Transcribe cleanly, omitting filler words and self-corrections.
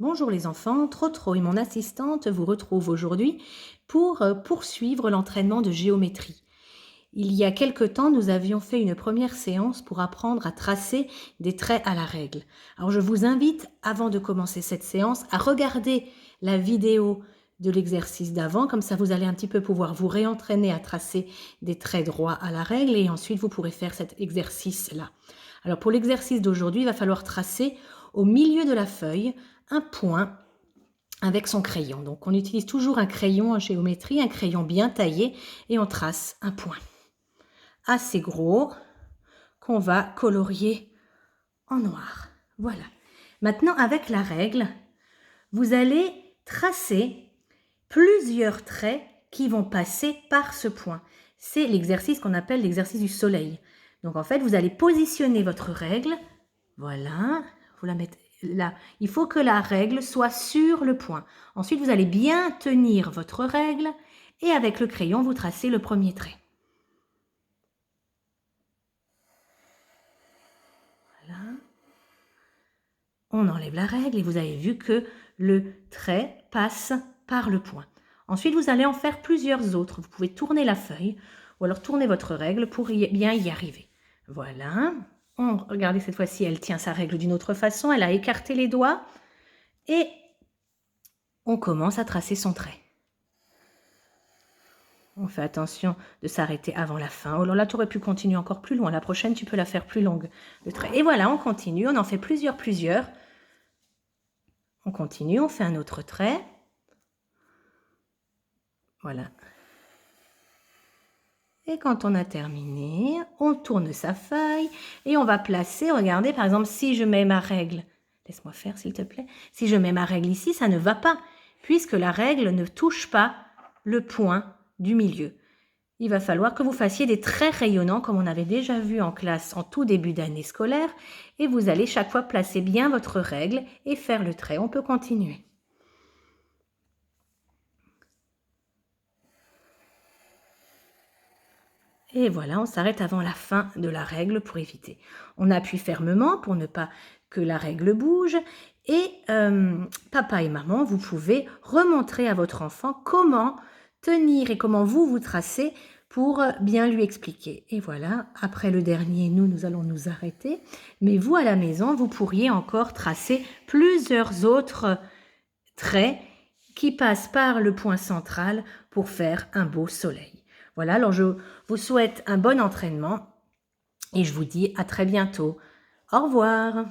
Bonjour les enfants, Trotro et mon assistante vous retrouvent aujourd'hui pour poursuivre l'entraînement de géométrie. Il y a quelque temps, nous avions fait une première séance pour apprendre à tracer des traits à la règle. Alors je vous invite, avant de commencer cette séance, à regarder la vidéo de l'exercice d'avant, comme ça vous allez un petit peu pouvoir vous réentraîner à tracer des traits droits à la règle et ensuite vous pourrez faire cet exercice-là. Alors pour l'exercice d'aujourd'hui, il va falloir tracer au milieu de la feuille un point avec son crayon. Donc on utilise toujours un crayon en géométrie, un crayon bien taillé et on trace un point assez gros qu'on va colorier en noir. Voilà. Maintenant avec la règle, vous allez tracer plusieurs traits qui vont passer par ce point. C'est l'exercice qu'on appelle l'exercice du soleil. Donc en fait, vous allez positionner votre règle. Voilà, vous la mettez là. Il faut que la règle soit sur le point. Ensuite, vous allez bien tenir votre règle et avec le crayon, vous tracez le premier trait. Voilà. On enlève la règle et vous avez vu que le trait passe par le point. Ensuite, vous allez en faire plusieurs autres. Vous pouvez tourner la feuille ou alors tourner votre règle pour bien y arriver. Voilà. Regardez, cette fois-ci, elle tient sa règle d'une autre façon. Elle a écarté les doigts et on commence à tracer son trait. On fait attention de s'arrêter avant la fin. Oh là, tu aurais pu continuer encore plus loin. La prochaine, tu peux la faire plus longue, le trait. Et voilà, on continue. On en fait plusieurs. On continue, on fait un autre trait. Voilà. Et quand on a terminé, on tourne sa feuille et on va placer, regardez, par exemple, si je mets ma règle, laisse-moi faire s'il te plaît, si je mets ma règle ici, ça ne va pas, puisque la règle ne touche pas le point du milieu. Il va falloir que vous fassiez des traits rayonnants, comme on avait déjà vu en classe en tout début d'année scolaire, et vous allez chaque fois placer bien votre règle et faire le trait. On peut continuer. Et voilà, on s'arrête avant la fin de la règle pour éviter. On appuie fermement pour ne pas que la règle bouge. Et papa et maman, vous pouvez remontrer à votre enfant comment tenir et comment vous tracez pour bien lui expliquer. Et voilà, après le dernier, nous allons nous arrêter. Mais vous, à la maison, vous pourriez encore tracer plusieurs autres traits qui passent par le point central pour faire un beau soleil. Voilà, alors je vous souhaite un bon entraînement et je vous dis à très bientôt. Au revoir.